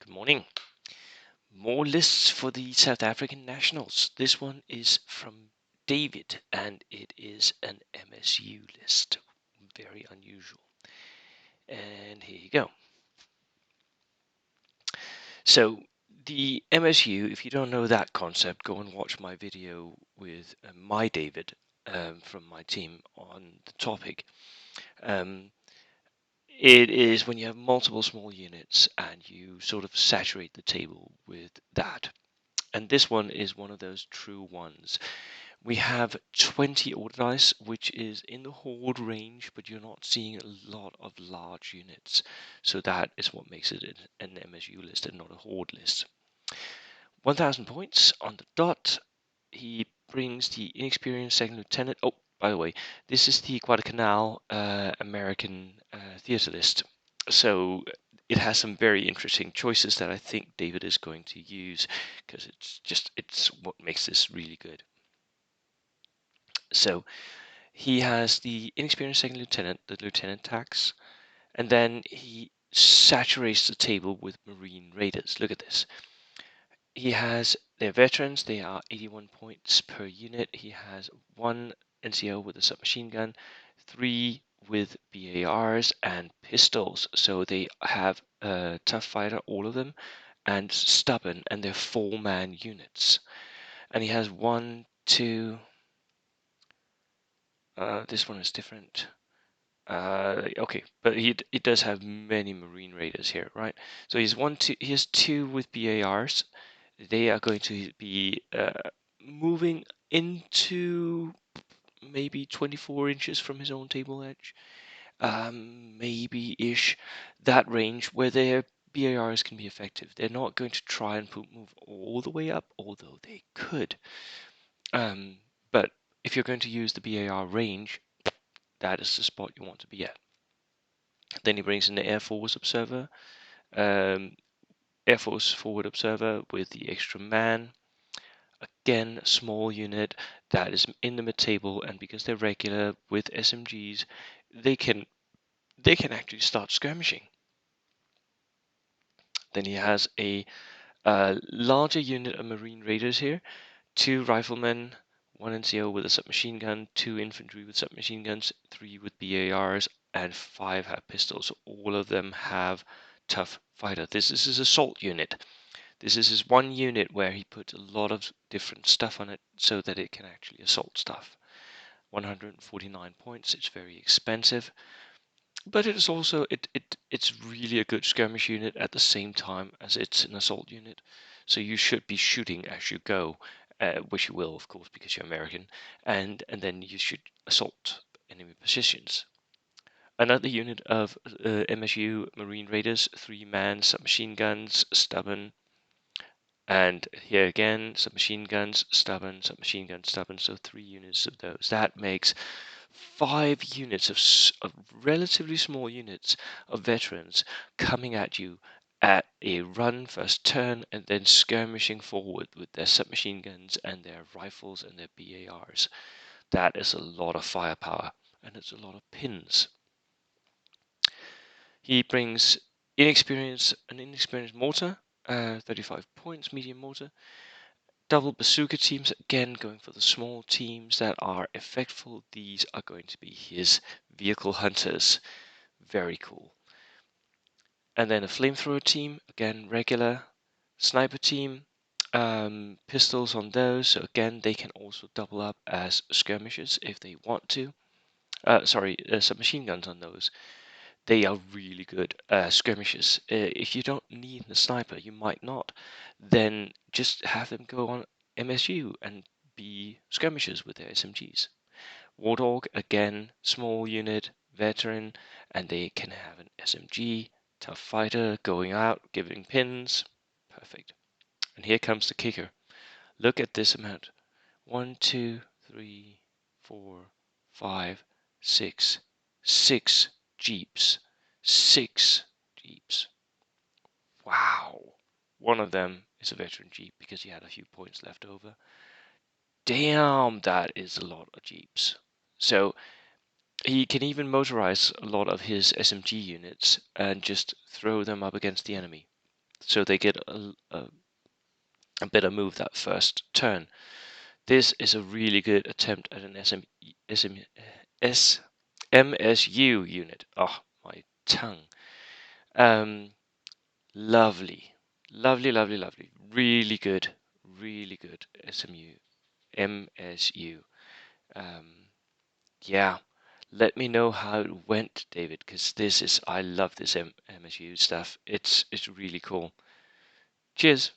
Good morning. More lists for the South African Nationals. This one is from David and it is an MSU list. Very unusual. And here you go. So the MSU, if you don't know that concept, go and watch my video with my David from my team on the topic. It is when you have multiple small units and you sort of saturate the table with that. And this one is one of those true ones. We have 20 order dice, which is in the horde range, but you're not seeing a lot of large units. So that is what makes it an MSU list and not a horde list. 1,000 points on the dot. He brings the inexperienced second lieutenant. Oh, by the way, this is the Guadalcanal American theater list. So it has some very interesting choices that I think David is going to use because it's what makes this really good. So he has the inexperienced second lieutenant, the lieutenant tax, and then he saturates the table with Marine Raiders. Look at this. He has their veterans, they are 81 points per unit. He has 1 NCO with a submachine gun, 3 with BARs and pistols. So they have a tough fighter, all of them, and stubborn, and they're 4-man units. And he has 1, 2. This one is different. Okay, but he does have many Marine Raiders here, right? So he has 2 with BARs. They are going to be moving into maybe 24 inches from his own table edge, maybe-ish, that range where their BARs can be effective. They're not going to try and move all the way up, although they could. But if you're going to use the BAR range, that is the spot you want to be at. Then he brings in the Air Force Observer, Air Force Forward Observer with the extra man. Again, a small unit that is in the mid-table, and because they're regular with SMGs, they can actually start skirmishing. Then he has a larger unit of Marine Raiders here, 2 riflemen, 1 NCO with a submachine gun, 2 infantry with submachine guns, 3 with BARs, and 5 have pistols. So all of them have tough fighter. This is his assault unit. This is his one unit where he puts a lot of different stuff on it so that it can actually assault stuff. 149 points. It's very expensive, but it is also it's really a good skirmish unit at the same time as it's an assault unit. So you should be shooting as you go, which you will, of course, because you're American, and then you should assault enemy positions. Another unit of MSU Marine Raiders, 3-man submachine guns, stubborn. And here again, submachine guns, stubborn, submachine guns, stubborn. So 3 units of those. That makes 5 units of relatively small units of veterans coming at you at a run, first turn, and then skirmishing forward with their submachine guns and their rifles and their BARs. That is a lot of firepower, and it's a lot of pins. He brings an inexperienced mortar, 35 points, medium mortar. Double bazooka teams, again going for the small teams that are effectful. These are going to be his vehicle hunters. Very cool. And then a flamethrower team, again regular. Sniper team, pistols on those. So again, they can also double up as skirmishers if they want to. Submachine guns on those. They are really good skirmishes. If you don't need a sniper, you might not, then just have them go on MSU and be skirmishers with their SMGs. Warthog, again, small unit, veteran, and they can have an SMG, tough fighter, going out, giving pins. Perfect. And here comes the kicker. Look at this amount. 1, 2, 3, 4, 5, 6. 6 Jeeps. 6 Jeeps. Wow. One of them is a veteran Jeep because he had a few points left over. Damn, that is a lot of Jeeps. So he can even motorize a lot of his SMG units and just throw them up against the enemy. so they get a better move that first turn. This is a really good attempt at an MSU unit. Oh, my tongue. Lovely, lovely, lovely, lovely. Really good MSU. Yeah, let me know how it went, David, because I love this MSU stuff. It's really cool. Cheers.